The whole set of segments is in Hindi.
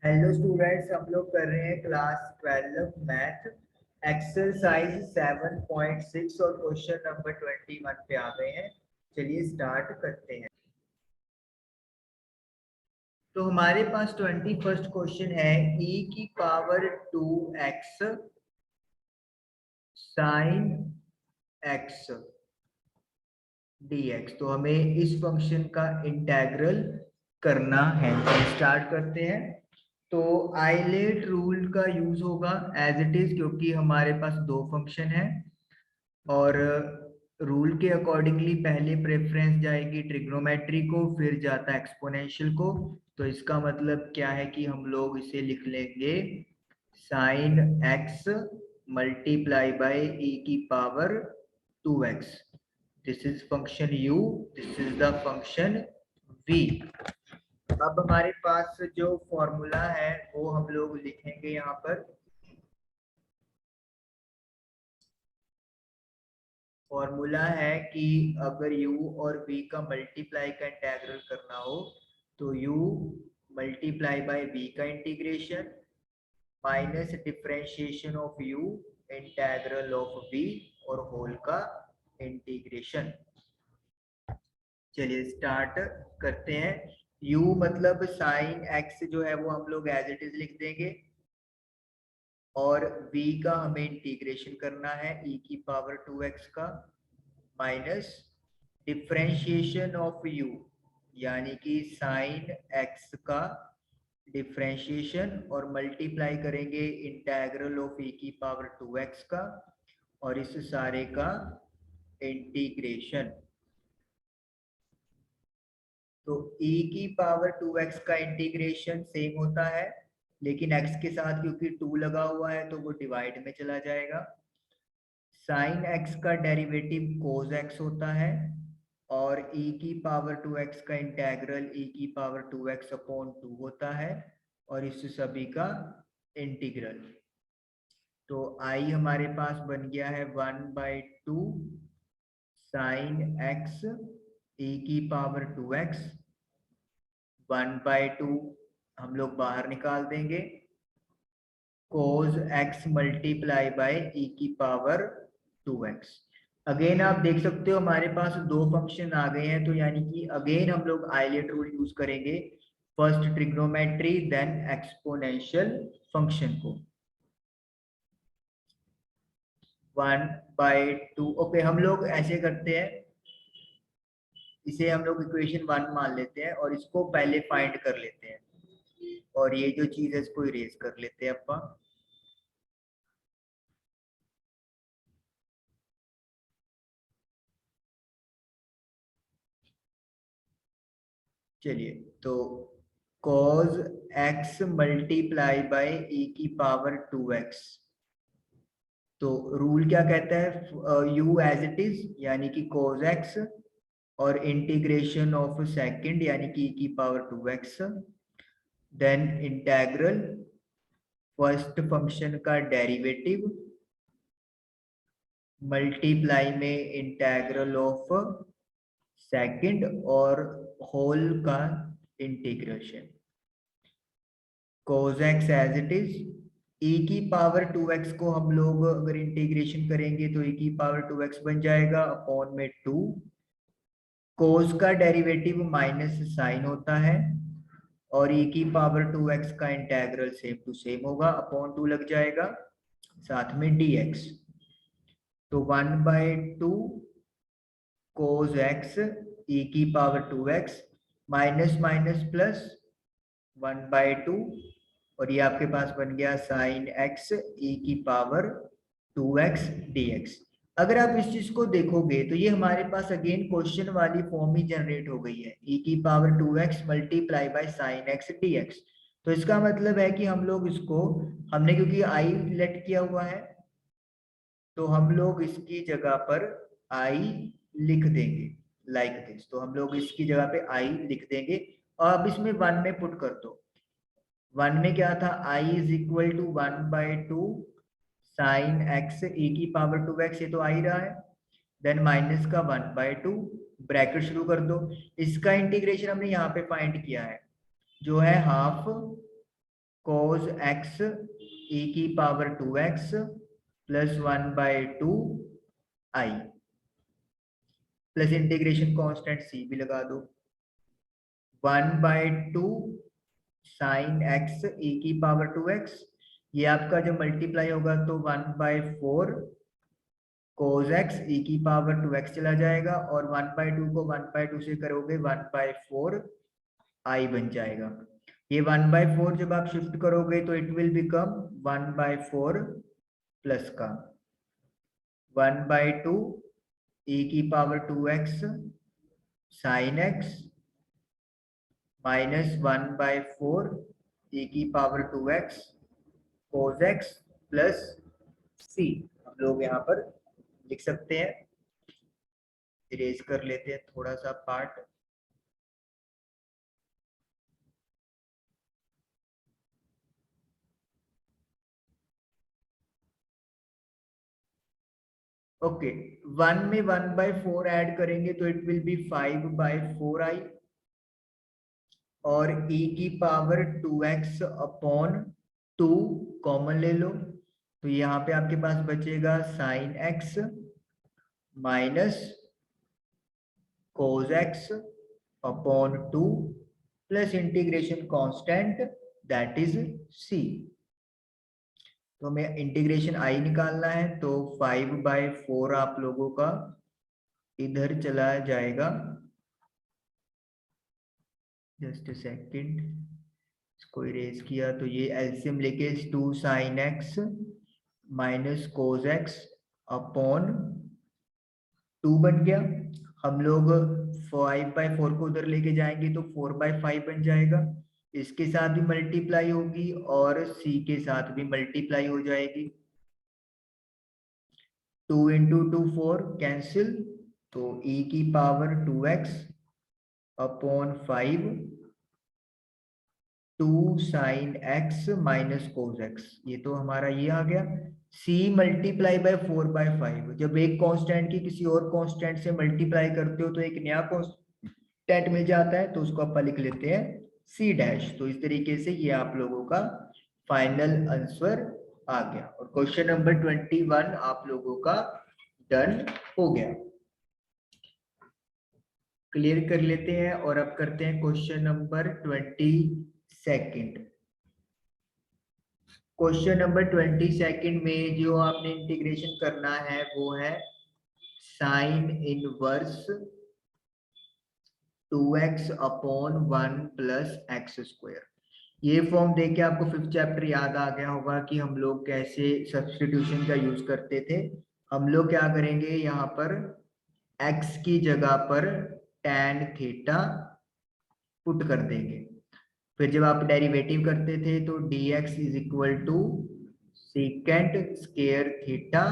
हेलो स्टूडेंट्स, हम लोग कर रहे हैं क्लास 12 मैथ एक्सरसाइज 7.6 और क्वेश्चन नंबर 21 पे आ गए हैं। चलिए स्टार्ट करते हैं। तो हमारे पास 21st क्वेश्चन है e की power 2x sine x dx। तो हमें इस फंक्शन का इंटेग्रल करना है। तो स्टार्ट करते हैं। तो आइलेट रूल का यूज होगा एज इट इज, क्योंकि हमारे पास दो फंक्शन है और रूल के अकॉर्डिंगली पहले प्रेफरेंस जाएगी ट्रिग्नोमेट्री को, फिर जाता है एक्सपोनेंशियल को। तो इसका मतलब क्या है कि हम लोग इसे लिख लेंगे साइन एक्स मल्टीप्लाई बाय ई की power 2x। This is function u, this is the function v। अब हमारे पास जो फॉर्मूला है वो हम लोग लिखेंगे यहाँ पर। फॉर्मूला है कि अगर u और v का मल्टीप्लाई का इंटीग्रल करना हो तो u मल्टीप्लाई बाय v का integration minus differentiation of u integral of v और होल का इंटीग्रेशन। चलिए स्टार्ट करते हैं। u मतलब साइन x जो है वो हम लोग एज इट इज लिख देंगे और v का हमें इंटीग्रेशन करना है e की पावर 2x का माइनस डिफरेंशिएशन ऑफ u यानी कि साइन x का डिफरेंशिएशन और मल्टीप्लाई करेंगे इंटीग्रल ऑफ e की पावर 2x का और इस सारे का इंटीग्रेशन। तो e की पावर 2x का इंटीग्रेशन सेम होता है, लेकिन x के साथ क्योंकि 2 लगा हुआ है तो वो डिवाइड में चला जाएगा। साइन x का डेरिवेटिव कोस x होता है और e की पावर 2x का इंटीग्रल e की पावर 2x अपॉन 2 होता है और इस सभी का इंटीग्रल। तो i हमारे पास बन गया है 1/2 साइन x e की पावर 2x। 1/2 हम लोग बाहर निकाल देंगे, cos x multiply by e की पावर 2x। अगेन आप देख सकते हो हमारे पास दो फंक्शन आ गए हैं, तो यानी कि अगेन हम लोग आइलेट रूल यूज करेंगे, first trigonometry then exponential function को। 1/2 ओके, हम लोग ऐसे करते हैं, इसे हम लोग इक्वेशन 1 मान लेते हैं और इसको पहले फाइंड कर लेते हैं और ये जो चीज है इसको इरेज कर लेते हैं अपा। चलिए, तो cos x multiply by e की पावर 2x। तो रूल क्या कहता है, u एज इट इज यानी कि cos x और इंटीग्रेशन ऑफ सेकंड यानी कि e की power 2x, then integral first function का डेरिवेटिव मल्टीप्लाई में इंटीग्रल ऑफ सेकंड और होल का integration. cos x as it is, e की पावर 2x को हम लोग अगर इंटीग्रेशन करेंगे तो e की पावर 2x बन जाएगा अपॉन में 2। cos का डेरिवेटिव माइनस साइन होता है और e की पावर 2x का इंटीग्रल सेम टू सेम होगा, अपॉन 2 लग जाएगा, साथ में dx। तो 1/2 cos x e की power 2x minus minus plus 1/2 और ये आपके पास बन गया साइन x e की पावर 2x dx। अगर आप इस चीज को देखोगे तो ये हमारे पास अगेन क्वेश्चन वाली फॉर्म ही जनरेट हो गई है, e की power 2x multiply by sine x dx। तो इसका मतलब है कि हम लोग इसको, हमने क्योंकि i लेट किया हुआ है तो हम लोग इसकी जगह पर i लिख देंगे लाइक दिस। तो हम लोग इसकी जगह पे i लिख देंगे और अब इसमें 1 में पुट कर दो। 1 में क्या था, i is equal to 1/2 sine x e की पावर 2x, ये तो आ ही रहा है, देन माइनस का 1/2 ब्रैकेट शुरू कर दो। इसका इंटीग्रेशन हमने यहाँ पे फाइंड किया है जो है हाफ cos x e की power 2x plus 1/2 i plus integration constant c भी लगा दो 1/2 साइन x e की पावर 2x, ये आपका जब मल्टीप्लाई होगा तो 1/4 cos x e की पावर 2x चला जाएगा और 1/2 को 1/2 से करोगे 1/4 i बन जाएगा। ये 1/4 जब आप शिफ्ट करोगे तो इट विल बिकम 1/4 प्लस का 1/2 e की power 2x sin x minus 1/4 e की power 2x cos x plus c। हम लोग यहाँ पर लिख सकते हैं, इरेज कर लेते हैं थोड़ा सा पार्ट। ओके, 1 में 1/4 ऐड करेंगे तो इट विल बी 5/4i और e की पावर 2x अपॉन 2 कॉमन ले लो तो यहाँ पे आपके पास बचेगा sine x minus cos x upon 2 plus integration constant that is c। तो हमें इंटीग्रेशन i निकालना है तो 5/4 आप लोगों का इधर चला जाएगा। जस्ट अ सेकंड, इसको इरेज किया तो ये एलसीएम लेके 2 sine x minus cos x upon 2 बन गया। हम लोग 5/4 को उधर लेके जाएंगे तो 4/5 बन जाएगा। इसके साथ भी मल्टीप्लाई होगी और c के साथ भी मल्टीप्लाई हो जाएगी। 2 × 2 4 कैंसिल तो e की power 2x upon 5 2 sine x minus cos x, ये तो हमारा ये आ गया। c मल्टीप्लाई बाय 4/5, जब एक कांस्टेंट की किसी और कांस्टेंट से मल्टीप्लाई करते हो तो एक नया कांस्टेंट मिल जाता है तो उसको अपन लिख लेते हैं c डैश। तो इस तरीके से ये आप लोगों का फाइनल आंसर आ गया और क्वेश्चन नंबर 21 आप लोगों का डन हो गया। क्लियर कर लेते हैं और अब करते हैं क्वेश्चन नंबर 22। क्वेश्चन नंबर 22 में जो आपने इंटीग्रेशन करना है वो है sine inverse 2x upon 1 plus x square. ये फॉर्म देख के आपको 5th चैप्टर याद आ गया होगा कि हम लोग कैसे सब्स्टिट्यूशन का यूज करते थे। हम लोग क्या करेंगे, यहाँ पर x की जगह पर tan थीटा पुट कर देंगे। फिर जब आप डेरिवेटिव करते थे तो dx is equal to second square theta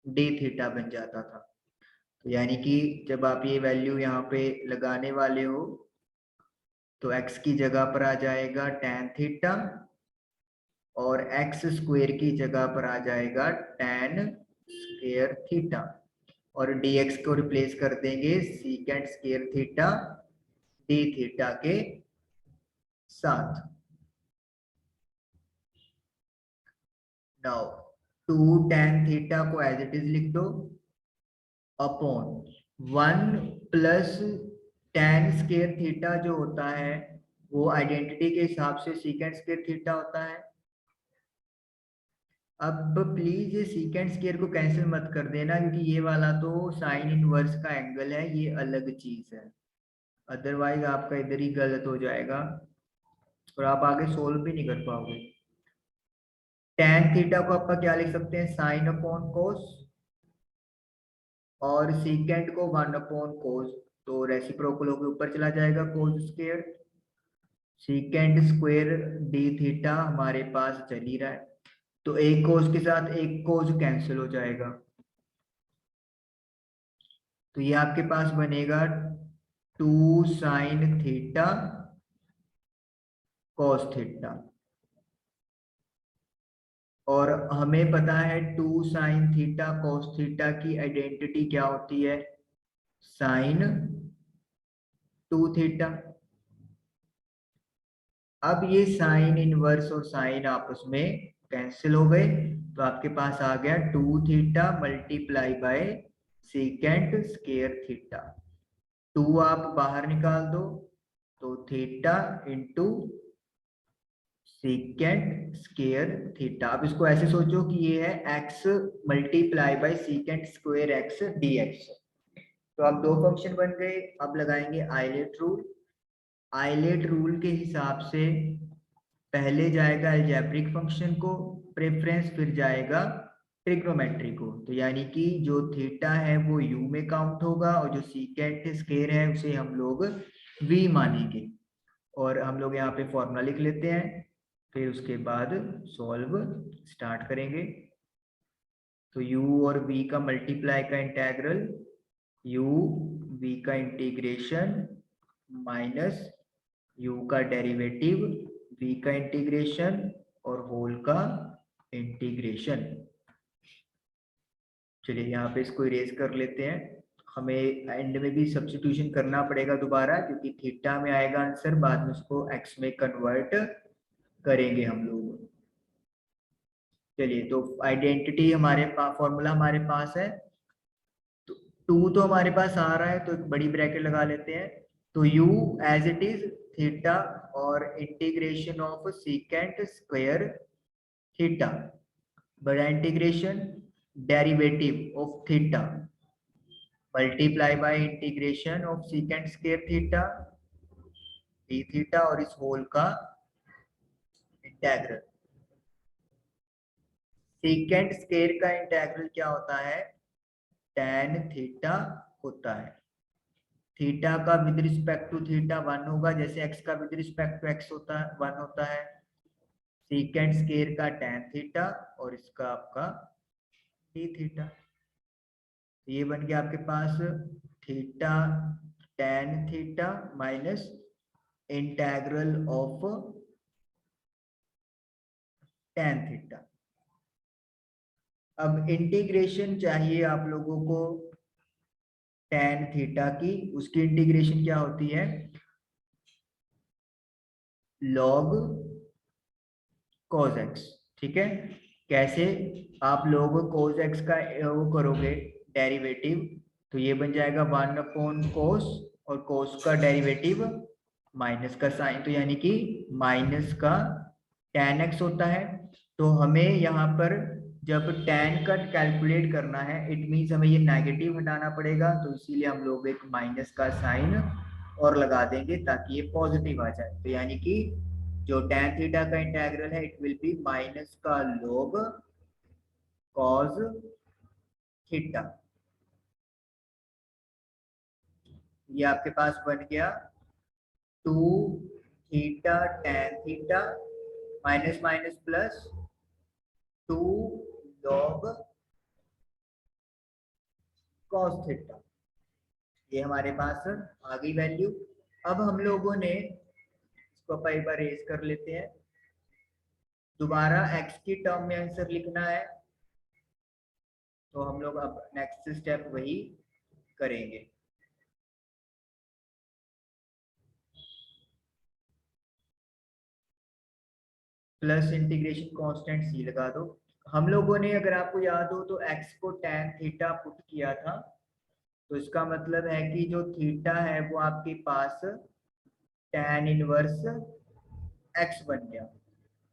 d theta बन जाता था। तो यानी कि जब आप ये वैल्यू यहाँ पे लगाने वाले हो तो x की जगह पर आ जाएगा tan थीटा और x स्क्वायर की जगह पर आ जाएगा tan स्क्वायर थीटा और dx को रिप्लेस कर देंगे second square theta d theta के साथ। नाउ 2 tan थीटा को एज इट इज लिख दो upon 1 plus tan square theta जो होता है वो आइडेंटिटी के हिसाब से सेकेंड स्क्वायर थीटा होता है। अब प्लीज ये सेकेंड स्क्वायर को कैंसिल मत कर देना क्योंकि ये वाला तो साइन इनवर्स का एंगल है, ये अलग चीज है, अदरवाइज आपका इधर ही गलत हो जाएगा और आप आगे सोल्व भी नहीं कर पाओगे। tan थीटा को आप क्या लिख सकते हैं, साइन अपॉन कोस और सेकेंड को 1 अपॉन कोस, तो रेसिप्रोकल होकर ऊपर चला जाएगा cos square. Second square D theta हमारे पास चल ही रहा है तो एक कोस के साथ एक कोस कैंसिल हो जाएगा तो ये आपके पास बनेगा 2 साइन थीटा कॉस थीटा और हमें पता है 2 साइन थीटा कॉस थीटा की आइडेंटिटी क्या होती है, साइन 2 थीटा। अब ये साइन इनवर्स और साइन आपस में कैंसिल हो गए, तो आपके पास आ गया 2 theta multiply by second square theta. 2 आप बाहर निकाल दो तो theta into second square theta. अब इसको ऐसे सोचो कि ये है x multiply by second square x dx। तो अब दो फंक्शन बन गए। अब लगाएंगे आइलेट रूल। आइलेट रूल के हिसाब से पहले जाएगा अलजेब्रिक फंक्शन को प्रेफरेंस, फिर जाएगा ट्रिग्नोमेट्री को। तो यानी कि जो थीटा है वो u में काउंट होगा और जो सीकेंट स्केयर है उसे हम लोग v मानेंगे। और हम लोग यहाँ पे फॉर्मूला लिख लेते हैं, फिर उसके बाद सॉल्व स्टार्ट करेंगे। तो u और v का मल्टीप्लाई का इंटेग्रल, u v का इंटीग्रेशन माइनस u का डेरिवेटिव v का इंटीग्रेशन और होल का इंटीग्रेशन। चलिए यहाँ पे इसको इरेज कर लेते हैं। हमें एंड में भी सब्स्टिट्यूशन करना पड़ेगा दोबारा, क्योंकि थीटा में आएगा आंसर, बाद में उसको x में कन्वर्ट करेंगे हम लोग। चलिए, तो आइडेंटिटी हमारे पास, फॉर्मूला हमारे पास है। तो 2 तो हमारे पास आ रहा है, तो एक बड़ी ब्रैकेट लगा लेते हैं। तो u as it is theta और integration of secant square theta, बड़ा integration derivative of theta multiply by integration of secant square theta d theta और इस होल का इंटेग्रल। सीकेंट स्क्वायर का इंटेग्रल क्या होता है? tan थीटा होता है। थीटा का विद रिस्पेक्ट टू थीटा 1 होगा, जैसे x का विद रिस्पेक्ट टू x होता है 1 होता है। सीकेंट स्क्वायर का tan थीटा और इसका आपका d थीटा। ये बन गया आपके पास theta tan theta minus integral of tan theta. अब इंटीग्रेशन चाहिए आप लोगों को tan थीटा की, उसकी इंटीग्रेशन क्या होती है? log cos x। ठीक है, कैसे? आप लोग cos x का वो करोगे डेरिवेटिव, तो ये बन जाएगा 1 अपॉन cos, और cos का डेरिवेटिव माइनस का साइन, तो यानी कि माइनस का tan x होता है। तो हमें यहाँ पर जब tan का कैलकुलेट करना है, इट मीन्स हमें ये नेगेटिव हटाना पड़ेगा, तो इसीलिए हम लोग एक माइनस का साइन और लगा देंगे ताकि ये पॉजिटिव आ जाए। तो यानी कि जो tan थीटा का इंटेग्रल है, इट विल बी माइनस का log cos थीटा। ये आपके पास बन गया 2 theta tan theta minus minus plus 2 log cos theta. ये हमारे पास आ गई वैल्यू। अब हम लोगों ने इसको एक बार रेज कर लेते हैं। दोबारा x की टर्म में आंसर लिखना है, तो हम लोग अब नेक्स्ट स्टेप वही करेंगे। प्लस इंटीग्रेशन कांस्टेंट c लगा दो। हम लोगों ने, अगर आपको याद हो, तो x को tan थीटा पुट किया था, तो इसका मतलब है कि जो थीटा है वो आपके पास tan इनवर्स x बन गया।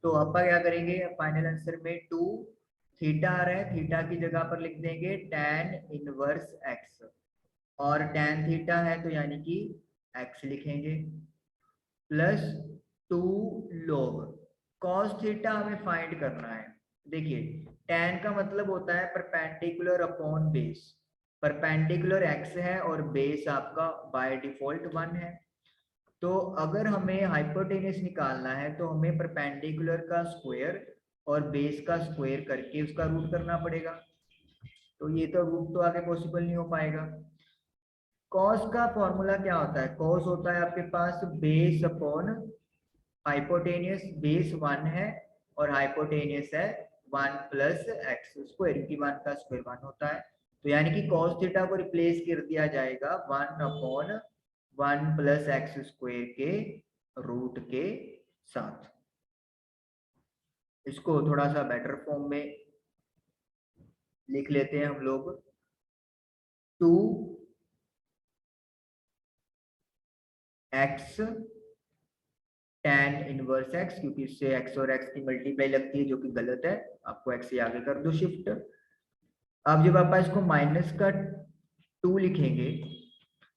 तो अब क्या करेंगे? फाइनल आंसर में 2 थीटा आ रहा है, थीटा की जगह पर लिख देंगे tan इनवर्स x, और tan थीटा है तो यानी कि x लिखेंगे, प्लस 2 log cos थीटा हमें फाइंड करना है। देखिए, tan का मतलब होता है perpendicular upon base. Perpendicular x है और बेस आपका बाय डिफॉल्ट 1 है। तो अगर हमें हाइपोटेनस निकालना है तो हमें परपेंडिकुलर का स्क्वायर और बेस का स्क्वायर करके उसका रूट करना पड़ेगा। तो ये तो रूट तो आगे पॉसिबल नहीं हो पाएगा। कॉस का फॉर्मूला क्या होता है? कॉस होता है आपके पास बेस अपॉन हाइपोटेनियस। बेस 1 है और हाइपोटेनियस है 1 प्लस एक्स स्क्वायर, क्योंकि 1 का स्क्वायर 1 होता है। तो यानी कि कॉस थीटा को रिप्लेस कर दिया जाएगा 1 अपॉन 1 प्लस एक्स स्क्वायर के रूट के 7। इसको थोड़ा सा बेटर फॉर्म में लिख लेते हैं हम लोग। 2x tan इनवर्स x, क्योंकि इससे x और x की मल्टीप्लाई लगती है जो कि गलत है, आपको x से आगे कर दो शिफ्ट। अब जब आप इसको माइनस का 2 लिखेंगे,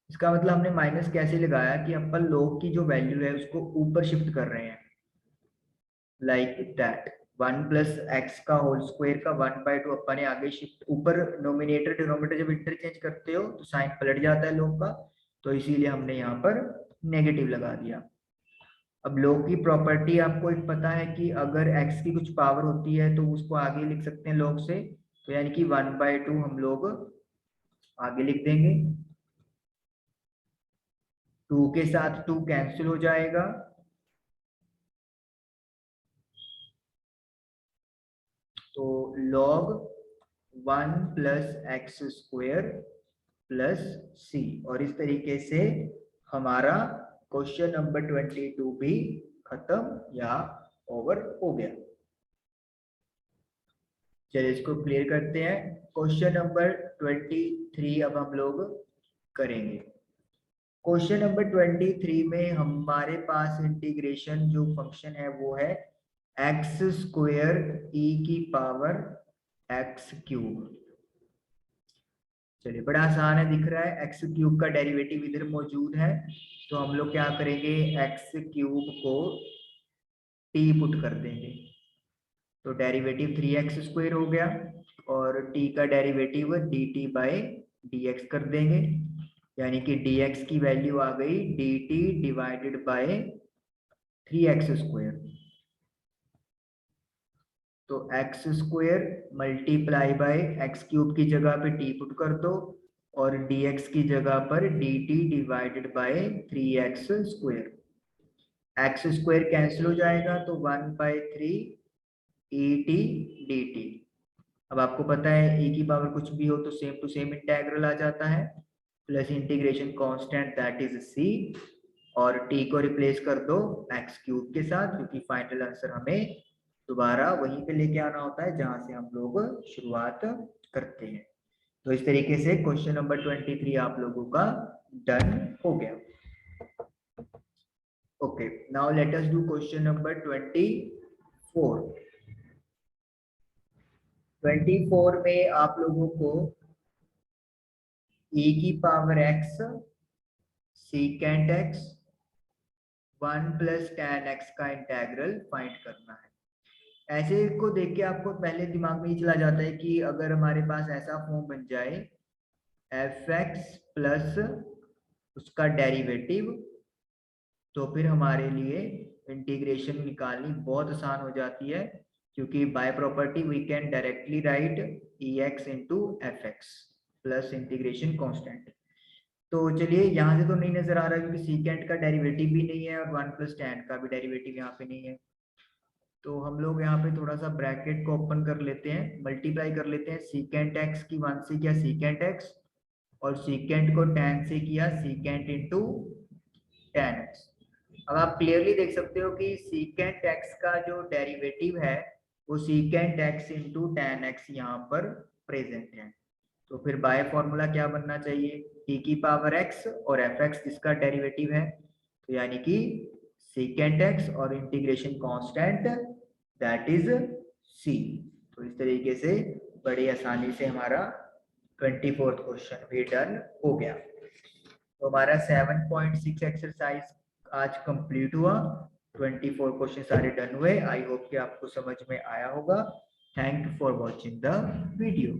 इसका मतलब हमने माइनस कैसे लगाया कि अपन log की जो वैल्यू है उसको ऊपर शिफ्ट कर रहे हैं, लाइक दैट 1 प्लस एक्स का होल स्क्वायर का 1/2 अपन ने आगे शिफ्ट, ऊपर नोमिनेटर डिनोमिनेटर जब इंटरचेंज करते हो तो साइन पलट जाता है log का, तो इसीलिए हमने यहाँ पर नेगेटिव लगा दिया। अब log की प्रॉपर्टी आपको एक पता है कि अगर x की कुछ पावर होती है तो उसको आगे लिख सकते हैं log से, तो यानी कि 1/2 हम लोग आगे लिख देंगे। 2 के साथ 2 कैंसिल हो जाएगा, तो log 1 plus x square plus c, और इस तरीके से हमारा क्वेश्चन नंबर 22 भी खत्म या ओवर हो गया। चलिए इसको क्लियर करते हैं। क्वेश्चन नंबर 23 अब हम लोग करेंगे। क्वेश्चन नंबर 23 में हमारे पास इंटीग्रेशन जो फंक्शन है वो है एक्स स्क्वायर ई की पावर एक्स क्यूब। चलिए बड़ा आसान है, दिख रहा है एक्स क्यूब का डेरिवेटिव इधर मौजूद है, तो हम लोग क्या करेंगे, एक्स क्यूब को टी पुट कर देंगे, तो डेरिवेटिव 3x स्क्वायर हो गया, और t का डेरिवेटिव dt बाय dx कर देंगे, यानी कि dx की वैल्यू आ गई dt divided by 3x square. तो x square multiply by x cube की जगह पे टी पुट कर दो, और dx की जगह पर dt divided by 3x square. X square cancel हो जाएगा, तो 1/3 et dt। अब आपको पता है e की पावर कुछ भी हो तो सेम टू सेम इंटेग्रल आ जाता है, plus integration constant that is c, और t को रिप्लेस कर दो एक्स क्यूब के साथ, क्योंकि फाइनल आंसर हमें दोबारा वहीं पे लेके आना होता है जहां से हम लोग शुरुआत करते हैं। तो इस तरीके से क्वेश्चन नंबर 23 आप लोगों का डन हो गया। Okay, now let us do question number 24। 24 में आप लोगों को e की power x secant x 1 plus tan x का इंटेग्रल फाइंड करना है। ऐसे को देख के आपको पहले दिमाग में ही चला जाता है कि अगर हमारे पास ऐसा फॉर्म बन जाए fx प्लस उसका डेरिवेटिव, तो फिर हमारे लिए इंटीग्रेशन निकालनी बहुत आसान हो जाती है, क्योंकि by property we can directly write ex into fx plus integration constant. तो चलिए यहाँ से तो नहीं नजर आ रहा क्योंकि सीकेंट का डेरिवेटिव भी नहीं है और 1 प्लस tan का भी डेरिवेटिव यहाँ पे नहीं है, तो हम लोग यहाँ पे थोड़ा सा ब्रैकेट को ओपन कर लेते हैं, मल्टीप्लाई कर लेते हैं। सीकेंट एक्स की 1 से किया सीकेंट एक्स, और सीकेंट को tan से किया सीकेंट इंटू tan एक्स। अब आप क्लियरली देख सकते हो कि सीकेंट एक्स का जो डेरिवेटिव है वो secant x into tan x यहाँ पर प्रेजेंट है, तो फिर बाय फॉर्मूला क्या बनना चाहिए, e की पावर x और fx जिसका डेरिवेटिव है, तो यानी कि सीकेंट एक्स और integration constant that is c। तो इस तरीके से बड़ी आसानी से हमारा 24th क्वेश्चन भी डन हो गया। तो हमारा 7.6 एक्सरसाइज आज कंप्लीट हुआ, 24 क्वेश्चन सारे डन हुए। आई होप कि आपको समझ में आया होगा। Thank you for watching the video.